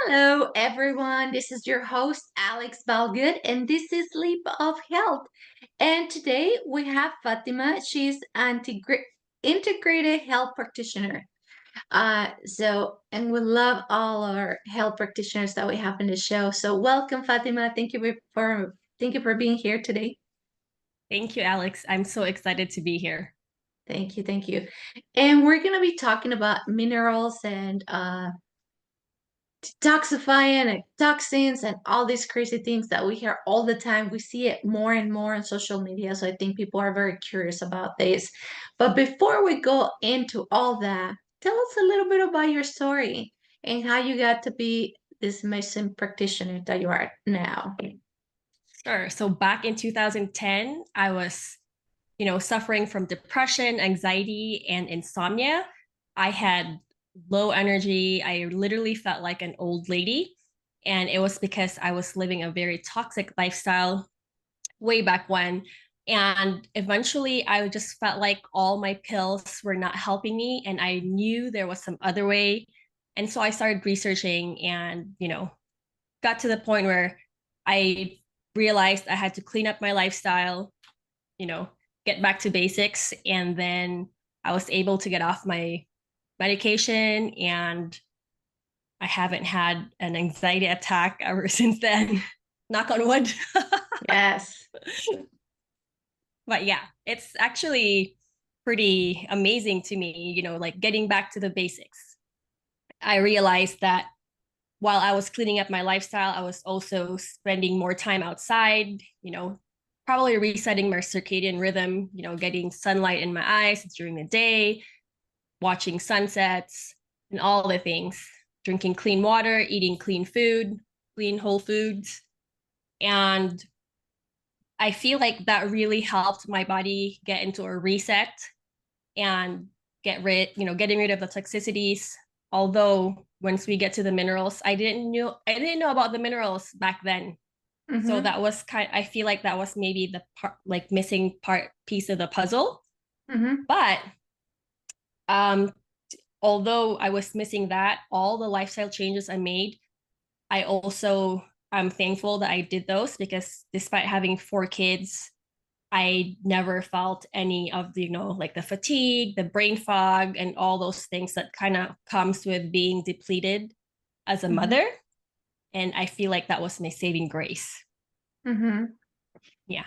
Hello, everyone. This is your host, alexbalgood, and this is Leap of Health. And today we have Fatima. She's an integrated health practitioner. And we love all our health practitioners that we have in the show. So, welcome, Fatima. Thank you for being here today. Thank you, Alex. I'm so excited to be here. Thank you. And we're gonna be talking about minerals and detoxifying and toxins and all these crazy things that we hear all the time. We see it more and more on social media. So I think people are very curious about this. But before we go into all that, tell us a little bit about your story and how you got to be this amazing practitioner that you are now. Sure. So back in 2010, I was, suffering from depression, anxiety, and insomnia. I had low energy. I literally felt like an old lady. And it was because I was living a very toxic lifestyle way back when. And eventually, I just felt like all my pills were not helping me. And I knew there was some other way. And so I started researching and, got to the point where I realized I had to clean up my lifestyle, you know, get back to basics. And then I was able to get off my medication and I haven't had an anxiety attack ever since then. Knock on wood. Yes. But yeah, it's actually pretty amazing to me, like getting back to the basics. I realized that while I was cleaning up my lifestyle, I was also spending more time outside, probably resetting my circadian rhythm, getting sunlight in my eyes during the day, watching sunsets, and all the things, drinking clean water, eating clean food, clean whole foods. And I feel like that really helped my body get into a reset and getting rid of the toxicities. Although once we get to the minerals, I didn't know about the minerals back then. So Mm-hmm. that was I feel like that was maybe the part, like missing part piece of the puzzle. Mm-hmm. But um although I was missing that, all the lifestyle changes I made, I'm thankful that I did those because despite having four kids, I never felt any of the, like the fatigue, the brain fog, and all those things that kind of comes with being depleted as a Mm-hmm. mother. And I feel like that was my saving grace. Mm-hmm. Yeah.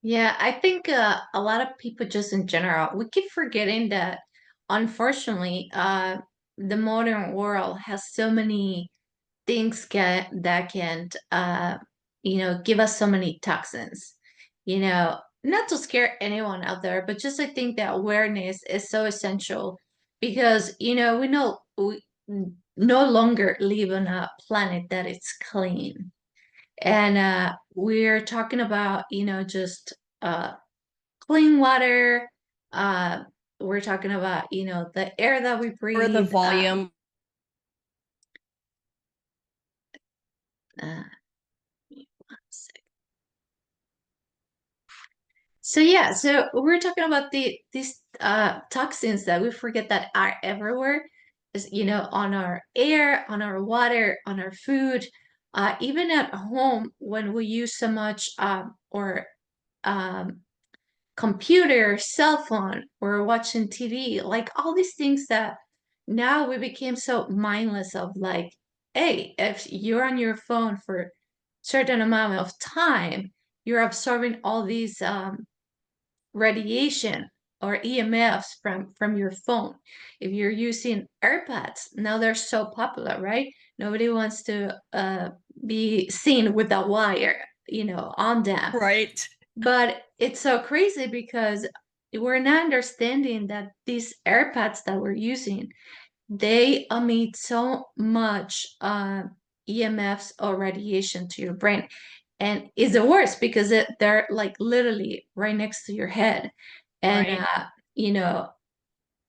Yeah, I think a lot of people just in general, we keep forgetting that unfortunately, the modern world has so many things that can, give us so many toxins. Not to scare anyone out there, but just I think that awareness is so essential because, we know we no longer live on a planet that is clean. And we're talking about, just clean water. Uh, we're talking about, the air that we For the breathe. volume. Uh, one sec. So yeah, so we're talking about these toxins that we forget that are everywhere, is on our air, on our water, on our food, even at home when we use so much or um, computer, cell phone, or watching TV, like all these things that now we became so mindless of, like, hey, if you're on your phone for certain amount of time, you're absorbing all these radiation or EMFs from your phone. If you're using AirPods, now they're so popular, right? Nobody wants to be seen with a wire, on them. Right. But it's so crazy because we're not understanding that these AirPods that we're using, they emit so much EMFs or radiation to your brain. And it's the worst because they're like literally right next to your head. And, Right. you know,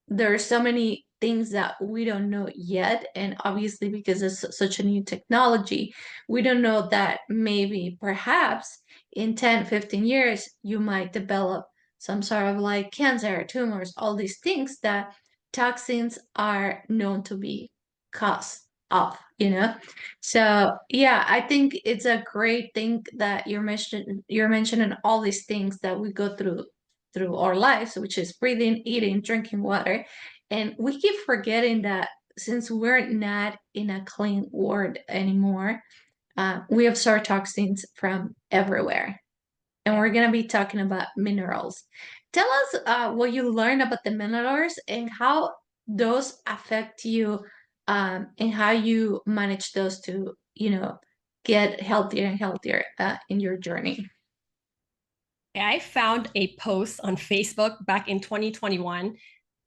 there are so many things that we don't know yet. And obviously, because it's such a new technology, we don't know that maybe perhaps in 10, 15 years, you might develop some sort of like cancer, tumors, all these things that toxins are known to be cause. up, you know? So yeah, I think it's a great thing that you're mentioning all these things that we go through our lives, which is breathing, eating, drinking water. And we keep forgetting that since we're not in a clean world anymore, we absorb toxins from everywhere. And Yeah. we're going to be talking about minerals. Tell us what you learned about the minerals and how those affect you, and how you manage those to, get healthier and healthier in your journey. I found a post on Facebook back in 2021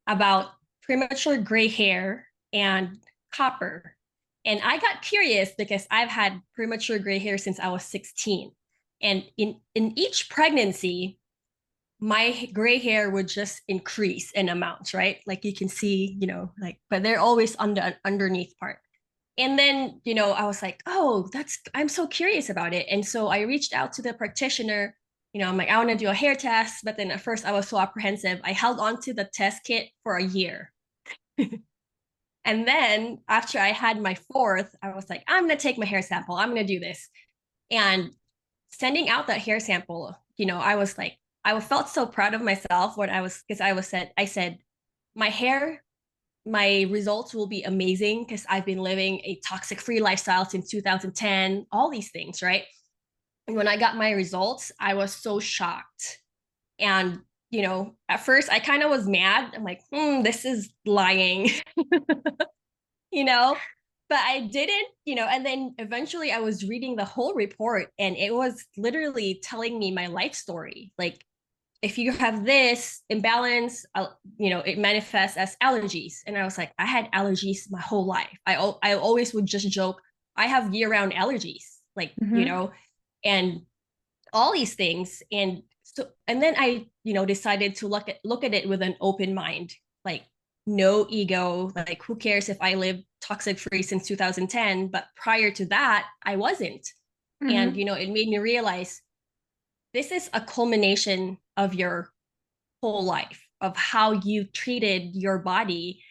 about premature gray hair and copper. And I got curious because I've had premature gray hair since I was 16. And in each pregnancy, my gray hair would just increase in amounts, right? Like you can see, like, but they're always on the underneath part. And then, I was like, oh, I'm so curious about it. And so I reached out to the practitioner. I'm like, I want to do a hair test. But then at first I was so apprehensive. I held on to the test kit for a year. And then after I had my fourth, I was like, I'm going to take my hair sample. I'm going to do this. And sending out that hair sample, I was like, I felt so proud of myself when because I said, my hair, my results will be amazing because I've been living a toxic free lifestyle since 2010, all these things, right? And when I got my results, I was so shocked. And, at first I kind of was mad. I'm like, this is lying, you know, but I didn't, and then eventually I was reading the whole report and it was literally telling me my life story. Like, if you have this imbalance, it manifests as allergies. And I was like, I had allergies my whole life. I always would just joke, I have year-round allergies, like, Mm-hmm. and all these things. And then I, decided to look at it with an open mind, like no ego, like who cares if I lived toxic free since 2010, but prior to that, I wasn't. And, Mm-hmm. it made me realize this is a culmination of your whole life, of how you treated your body.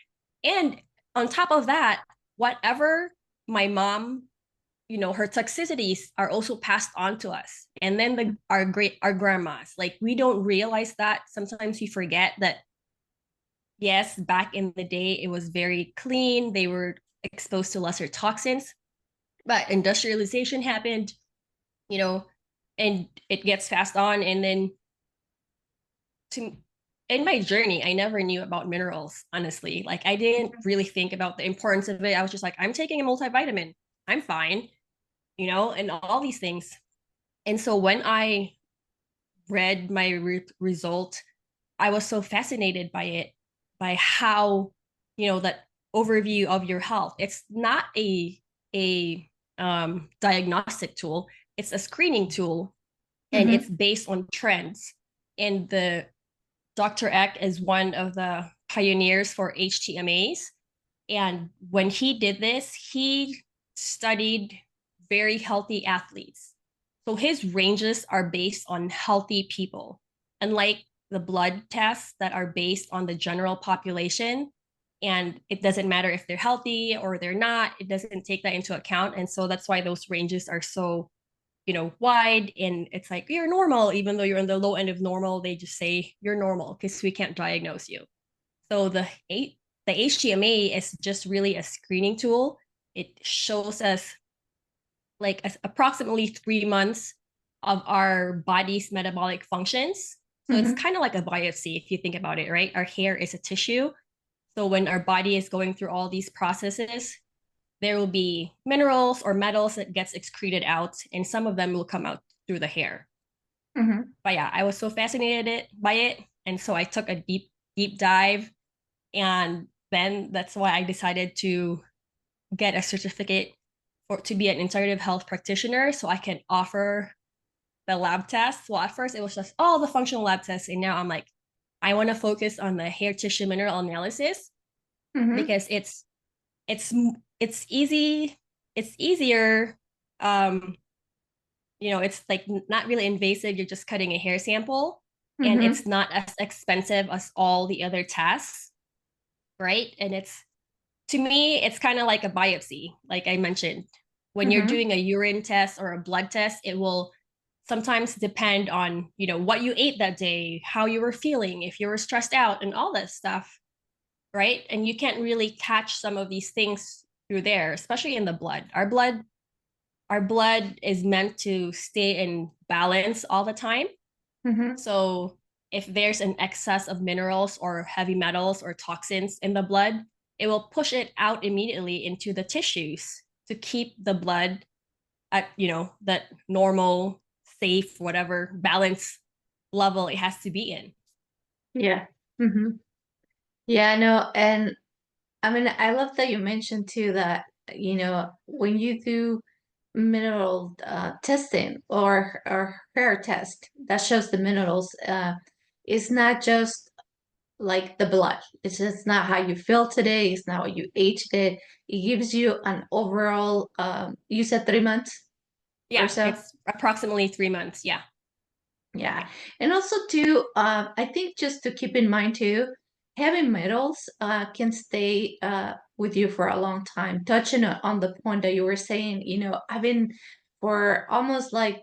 And on top of that, whatever my mom, her toxicities are also passed on to us. And then our grandmas, like we don't realize that. Sometimes we forget that, yes, back in the day, it was very clean. They were exposed to lesser toxins, but industrialization happened, you know, and it gets passed on. And then to in my journey, I never knew about minerals, honestly. Like I didn't really think about the importance of it. I was just like, I'm taking a multivitamin. I'm fine, and all these things. And so when I read my result, I was so fascinated by it, by how, that overview of your health. It's not a diagnostic tool. It's a screening tool, and it's Mm-hmm. based on trends. And the Dr. Eck is one of the pioneers for HTMAs. And when he did this, he studied very healthy athletes. So his ranges are based on healthy people, unlike the blood tests that are based on the general population. And it doesn't matter if they're healthy or they're not, it doesn't take that into account. And so that's why those ranges are so wide, and it's like you're normal even though you're in the low end of normal. They just say you're normal because we can't diagnose you. So the HTMA is just really a screening tool. It shows us like approximately 3 months of our body's metabolic functions. So it's Mm-hmm. kind of like a biopsy if you think about it, right? Our hair is a tissue. So when our body is going through all these processes, there will be minerals or metals that gets excreted out, and some of them will come out through the hair. Mm-hmm. But yeah, I was so fascinated by it, and so I took a deep dive, and then that's why I decided to get a certificate to be an integrative health practitioner, so I can offer the lab tests. Well, at first it was just all the functional lab tests, and now I'm like, I want to focus on the hair tissue mineral analysis Mm-hmm. because it's it's easy, it's easier. um it's like not really invasive. You're just cutting a hair sample, and Mm-hmm. it's not as expensive as all the other tests, right? And To me, it's kind of like a biopsy, like I mentioned. When you're Mm-hmm. doing a urine test or a blood test, it will sometimes depend on, what you ate that day, how you were feeling, if you were stressed out, and all that stuff, right? And you can't really catch some of these things through there, especially in the blood. Our blood is meant to stay in balance all the time. Mm-hmm. So if there's an excess of minerals or heavy metals or toxins in the blood, it will push it out immediately into the tissues to keep the blood at, that normal, safe, whatever balance level it has to be in. Yeah. Mm-hmm. Yeah, no, and I mean, I love that you mentioned too that, when you do mineral testing or hair test that shows the minerals, it's not just like the blood. It's just not how you feel today. It's not what you ate today. It gives you an overall, you said 3 months or Yeah, so? it's approximately 3 months. Yeah. Yeah. Yeah. And also too, I think just to keep in mind too, heavy metals can stay with you for a long time. Touching on the point that you were saying, I've been for almost like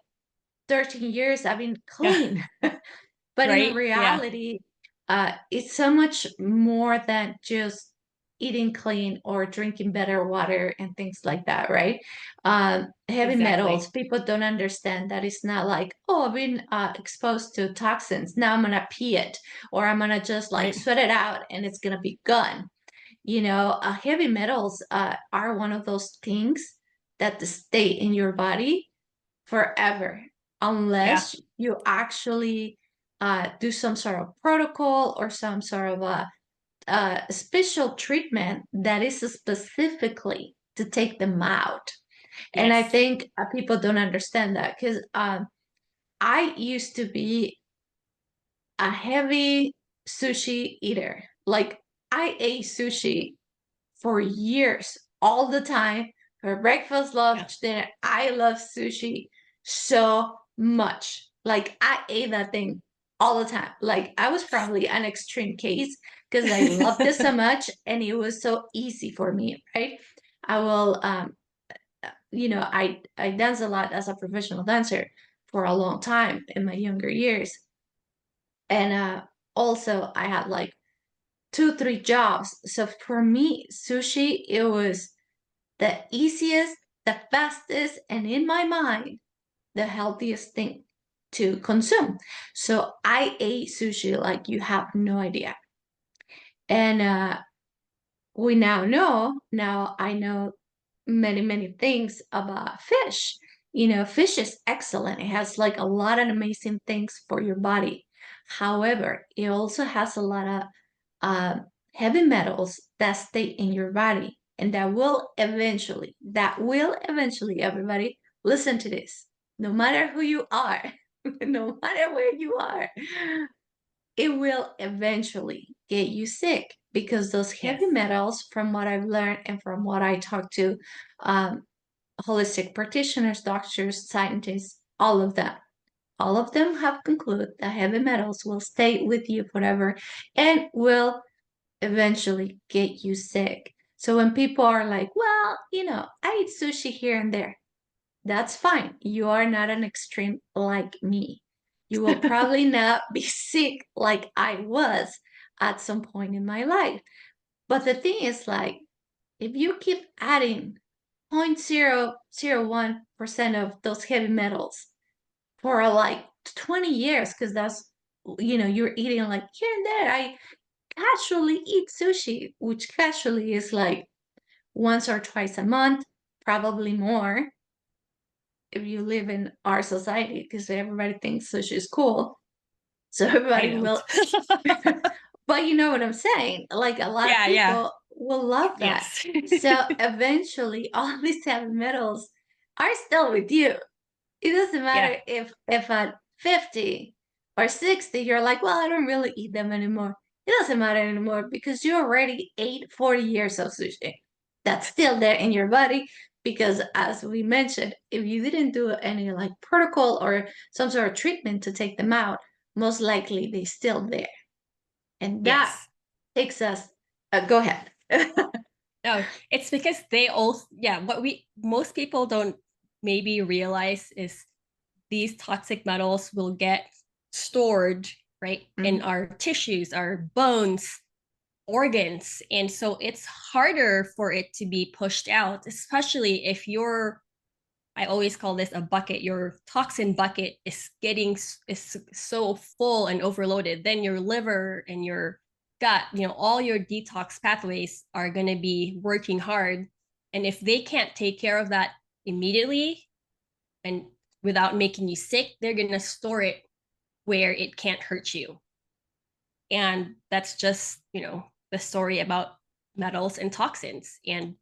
13 years, I've been Yeah. clean. But in Right. Yeah. reality, it's so much more than just eating clean or drinking better water and things like that, right? Heavy metals, Exactly. people don't understand that it's not like, oh, I've been exposed to toxins. Now I'm gonna pee it, or I'm gonna just like Right. sweat it out and it's gonna be gone. Heavy metals are one of those things that stay in your body forever Yeah. unless you actually do some sort of protocol or some sort of a special treatment that is specifically to take them out. And I Yes. think people don't understand that because I used to be a heavy sushi eater. Like I ate sushi for years, all the time, for breakfast, Yeah. lunch, dinner. I love sushi so much. Like I ate that thing all the time. Like I was probably an extreme case because I loved it so much and it was so easy for me, right? I will I dance a lot as a professional dancer for a long time in my younger years. And also I had like 2, 3 jobs. So for me, sushi, it was the easiest, the fastest, and in my mind, the healthiest thing to consume. So I ate sushi like you have no idea. And we now I know many, many things about fish. Fish is excellent. It has like a lot of amazing things for your body. However, it also has a lot of uh, heavy metals that stay in your body and that will eventually, everybody, listen to this. No matter who you are, no matter where you are, it will eventually get you sick because those heavy Yes. metals, from what I've learned and from what I talk to um, holistic practitioners, doctors, scientists, all of them have concluded that heavy metals will stay with you forever and will eventually get you sick. So when people are like, well, I eat sushi here and there, that's fine. You are not an extreme like me. You will probably not be sick like I was at some point in my life. But the thing is, like, if you keep adding 0.001% of those heavy metals for like 20 years, because you're eating like here and there. I casually eat sushi, which casually is like once or twice a month, probably more if you live in our society, because everybody thinks sushi is cool. So I everybody don't. will, but you know what I'm saying? Like a lot of Yeah. Yeah. people will love that. Yes. So eventually, all these heavy metals are still with you. It doesn't Yeah. matter if at 50 or 60 you're like, well, I don't really eat them anymore. It doesn't matter anymore because you already ate 40 years of sushi. That's still there in your body because as we mentioned, if you didn't do any like protocol or some sort of treatment to take them out, most likely they're still there. And that Yes. takes us go ahead. No, Yeah, it's because they also, yeah, what most people don't maybe realize is these toxic metals will get stored, right, in Mhm. our tissues, our bones, organs. And so it's harder for it to be pushed out, especially if you're, I always call this a bucket. Your toxin bucket is so full and overloaded. Then your liver and your gut, all your detox pathways are going to be working hard. And if they can't take care of that immediately and without making you sick, they're going to store it where it can't hurt you. And that's just, the story about metals and toxins. And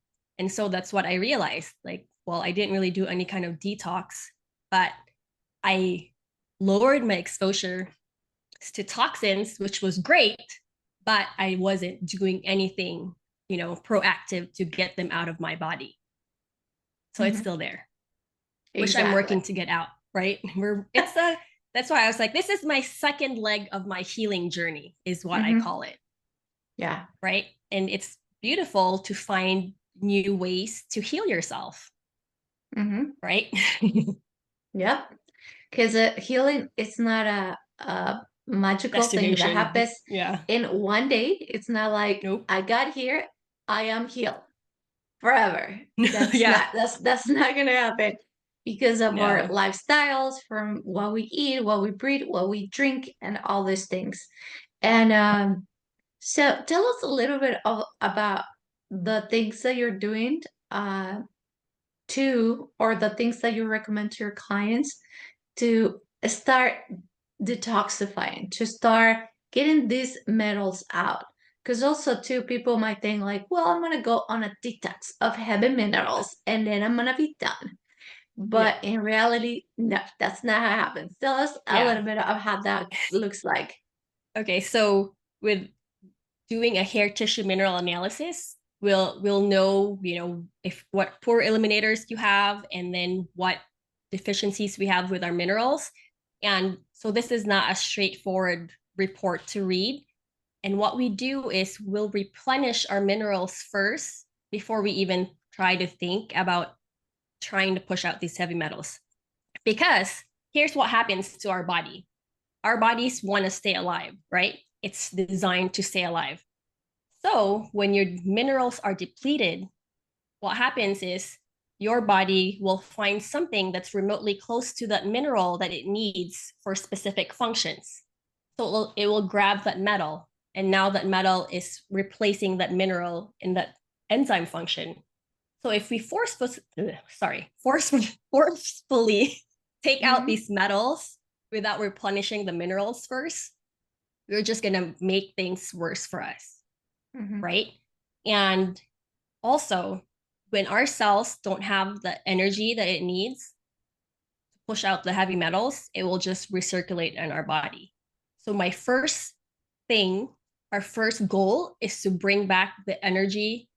so that's what I realized. Like, well, I didn't really do any kind of detox, but I lowered my exposure to toxins, which was great, but I wasn't doing anything, proactive to get them out of my body. So it's Mhm. still there, which I'm Exactly. working to get out, right? That's why I was like, this is my second leg of my healing journey, is what I Hmm. call it. Yeah. Right. And it's beautiful to find new ways to heal yourself. Hmm. Right. Yep. Because healing is not a magical thing that Destination. happens Yeah. in one day. It's not like Nope. I got here, I am healed forever. Yeah. That's not gonna happen because of our No. lifestyles, from what we eat, what we breathe, what we drink, and all these things. And so tell us a little bit about the things that you're doing uh, or the things that you recommend to your clients to start detoxifying, to start getting these metals out. Because also, too, people might think like, well, I'm gonna go on a detox of heavy minerals and then I'm gonna be done. No. But in reality, no, that's not how it happens. Tell us a Yeah. little bit of how that looks like. Okay. So with doing a hair tissue mineral analysis, we'll know, if what poor eliminators you have and then what deficiencies we have with our minerals. And so this is not a straightforward report to read. And what we do is we'll replenish our minerals first before we even try to think about trying to push out these heavy metals. Because here's what happens to our body. Our bodies want to stay alive, right? It's designed to stay alive. So when your minerals are depleted, what happens is your body will find something that's remotely close to that mineral that it needs for specific functions. So it will grab that metal, and now that metal is replacing that mineral in that enzyme function. So if we forcefully take out Mm-hmm. these metals without replenishing the minerals first, we're just gonna make things worse for us, Mm-hmm. right? And also, when our cells don't have the energy that it needs to push out the heavy metals, it will just recirculate in our body. So my first thing, our first goal is to bring back the energy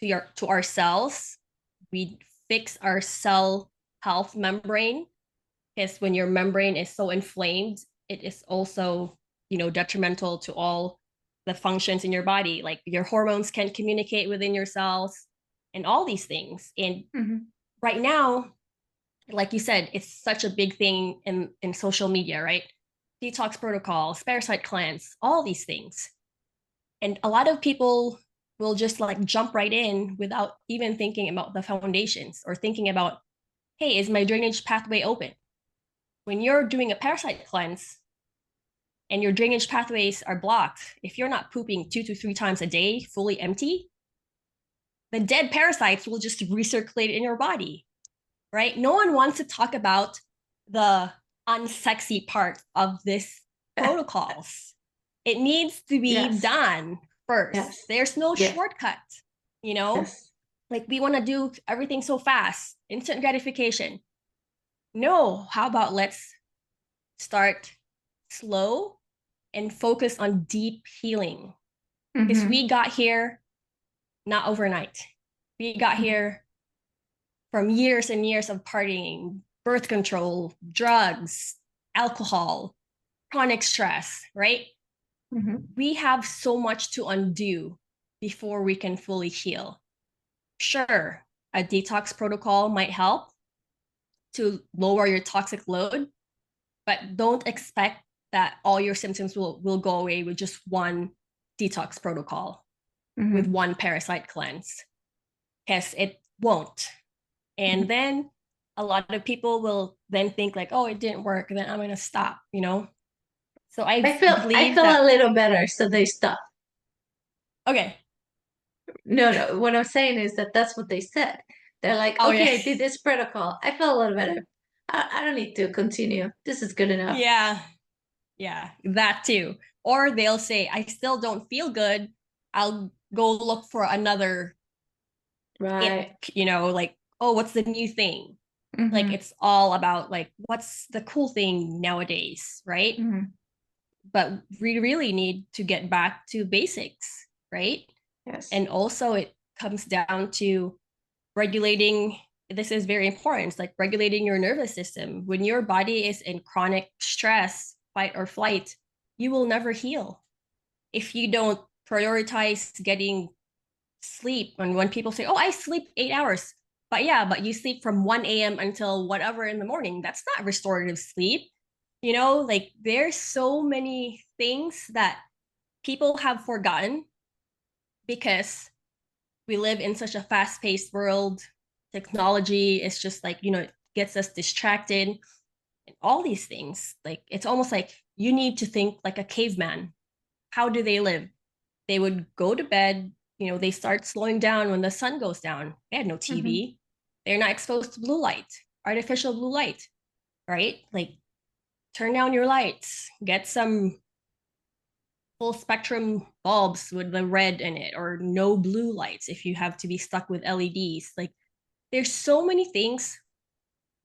to our cells. We fix our cell health membrane, because when your membrane is so inflamed, it is also, detrimental to all the functions in your body. Like your hormones can't communicate within your cells and all these things. And Mm-hmm. right now, like you said, it's such a big thing in social media, right? Detox protocols, parasite cleanse, all these things. And a lot of people will just like jump right in without even thinking about the foundations or thinking about, hey, is my drainage pathway open? When you're doing a parasite cleanse and your drainage pathways are blocked, if you're not pooping 2 to 3 times a day fully empty, the dead parasites will just recirculate in your body, right? No one wants to talk about the unsexy part of this protocols. It needs to be Yes. done first. Yes. There's no Yes. shortcut, you know? Yes. Like we want to do everything so fast, instant gratification. No, how about let's start slow and focus on deep healing? Because Mm-hmm. we got here not overnight. We got here from years and years of partying, birth control, drugs, alcohol, chronic stress, right? Mm-hmm. We have so much to undo before we can fully heal. Sure, a detox protocol might help to lower your toxic load, but don't expect that all your symptoms will go away with just one detox protocol, with Mm-hmm. one parasite cleanse, because it won't. And then a lot of people will then think like, oh, it didn't work, then I'm going to stop, you know? So I I believe feel a that, little better, so they stop. okay. No, no. What I'm saying is that that's what they said. They're like, Oh, yeah. okay, I did this protocol. I feel a little better. I don't need to continue. This is good enough. Yeah. Yeah. That too. Or they'll say, I still don't feel good. I'll go look for another it, Right. like, oh, what's the new thing? Like, Mm-hmm. it's all about like, what's the cool thing nowadays, right? Mm-hmm. But we really need to get back to basics, right? Yes. And also, it comes down to regulating. This is very important. It's like regulating your nervous system. When your body is in chronic stress, fight or flight, you will never heal if you don't prioritize getting sleep. And when people say, oh, I sleep 8 hours, but yeah, but you sleep from 1 a.m. until whatever in the morning, that's not restorative sleep. Like there's so many things that people have forgotten because we live in such a fast-paced world. Technology is just like, it gets us distracted, and all these things. Like it's almost like you need to think like a caveman. How do they live? They would go to bed, they start slowing down when the sun goes down. They had no Mm-hmm. TV. They're not exposed to blue light, artificial blue light, right? Like turn down your lights, get some full spectrum bulbs with the red in it, or no blue lights if you have to be stuck with LEDs. Like there's so many things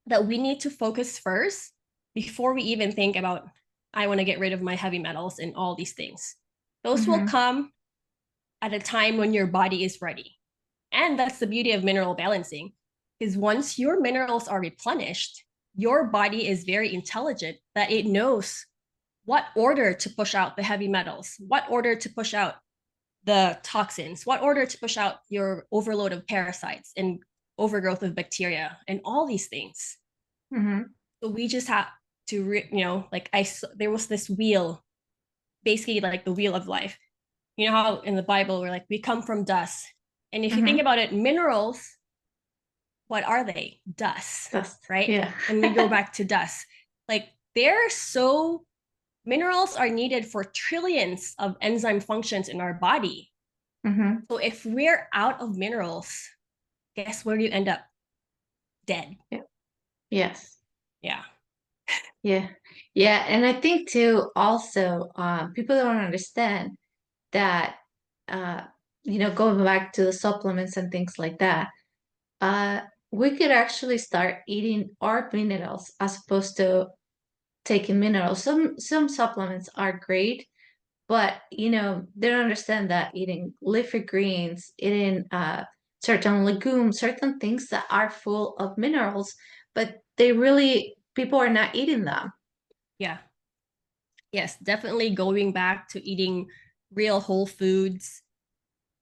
that we need to focus first before we even think about, I want to get rid of my heavy metals and all these things. Those will Mm-hmm. come at a time when your body is ready. And that's the beauty of mineral balancing, is once your minerals are replenished, your body is very intelligent that it knows what order to push out the heavy metals, what order to push out the toxins, what order to push out your overload of parasites and overgrowth of bacteria and all these things. Mm-hmm. So we just have to, like there was this wheel, basically like the wheel of life. You know how in the Bible we're like, we come from dust. And if you think Mm-hmm. about it, minerals, what are they? Dust, Dust. right? Yeah. And we go back to dust. Like they're so, minerals are needed for trillions of enzyme functions in our body. Mm-hmm. So if we're out of minerals, guess where you end up? Dead. Yeah. Yes. Yeah. Yeah. Yeah. And I think too, also, people don't understand that, uh, going back to the supplements and things like that, uh, we could actually start eating our minerals as opposed to taking minerals. Some supplements are great, but they don't understand that eating leafy greens, eating certain legumes, certain things that are full of minerals, but people are not eating them. Yeah. Yes, definitely going back to eating real whole foods.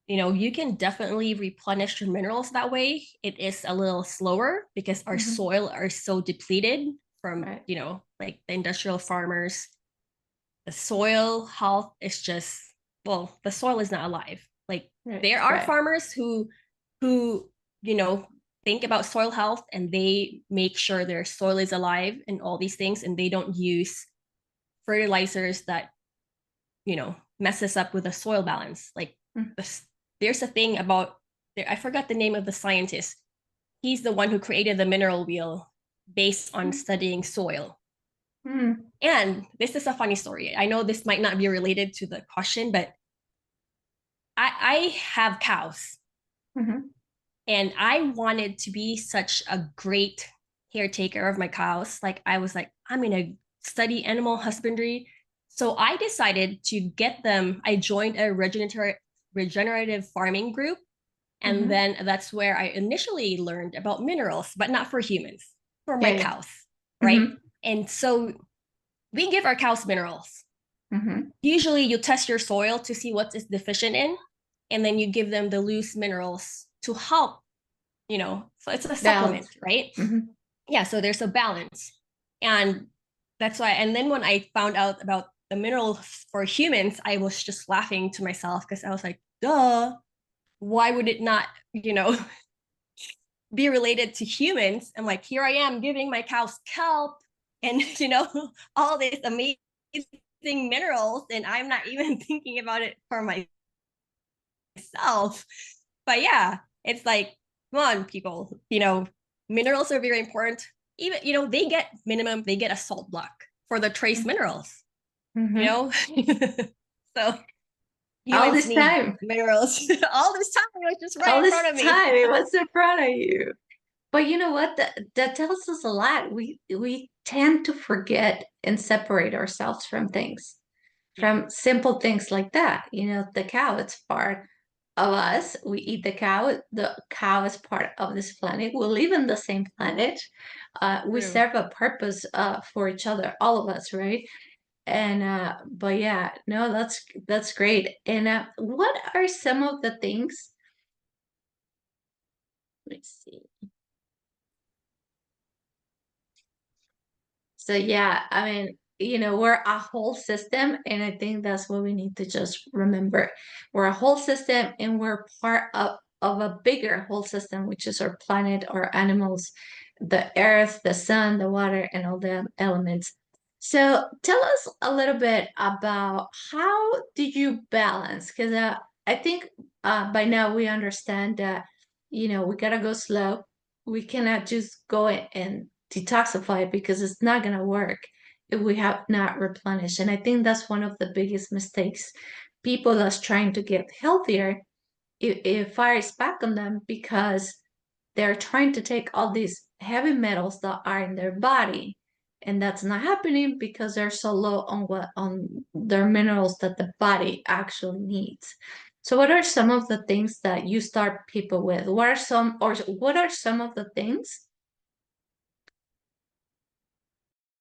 You can definitely replenish your minerals that way. It is a little slower because our Hmm. soil are so depleted from, Right. like the industrial farmers. The soil health is just, well, the soil is not alive. Like Right. there are Right. farmers who, you know, think about soil health and they make sure their soil is alive and all these things, and they don't use fertilizers that messes up with the soil balance. Like Mm-hmm. this, there's a thing about there. I forgot the name of the scientist. He's the one who created the mineral wheel based on studying soil. Mm-hmm. And this is a funny story. I know this might not be related to the question, but I have cows, Mm-hmm. and I wanted to be such a great caretaker of my cows. Like I was like, I'm gonna study animal husbandry. So I decided to get them. I joined a regenerative farming group. And Mm-hmm. then that's where I initially learned about minerals, but not for humans, for Yeah. my Yeah. cows, right? Mm-hmm. And so we give our cows minerals. Mm-hmm. Usually you test your soil to see what is deficient in, and then you give them the loose minerals to help So it's a supplement, Balance. right? Hmm. Yeah, so there's a balance. And that's why, and then when I found out about the minerals for humans, I was just laughing to myself because I was like, duh, why would it not, be related to humans? And like, here I am giving my cows kelp and, all these amazing minerals, and I'm not even thinking about it for myself. But yeah, it's like, come on, people, minerals are very important. Even, they get a salt block for the trace minerals, you Hmm. know? So All humans this need time, minerals all this time. It was just right all in this front of me. time, it was in front of you. But you know what? That tells us a lot. We tend to forget and separate ourselves from things, Yeah, from simple things like that. The cow, it's part of us. We eat the cow. The cow is part of this planet. We live in the same planet. We true. serve a purpose for each other, all of us, right? And but yeah, no, that's great. And what are some of the things? Let me see. So yeah, I mean, we're a whole system, and I think that's what we need to just remember. We're a whole system, and we're part of a bigger whole system, which is our planet, our animals, the earth, the sun, the water, and all the elements. So tell us a little bit about how did you balance? Because I think by now we understand that, we gotta go slow. We cannot just go and detoxify it because it's not going to work if we have not replenished. And I think that's one of the biggest mistakes. People that's trying to get healthier, it fires back on them because they're trying to take all these heavy metals that are in their body. And that's not happening because they're so low on their minerals that the body actually needs. So what are some of the things that you start people with? What are some of the things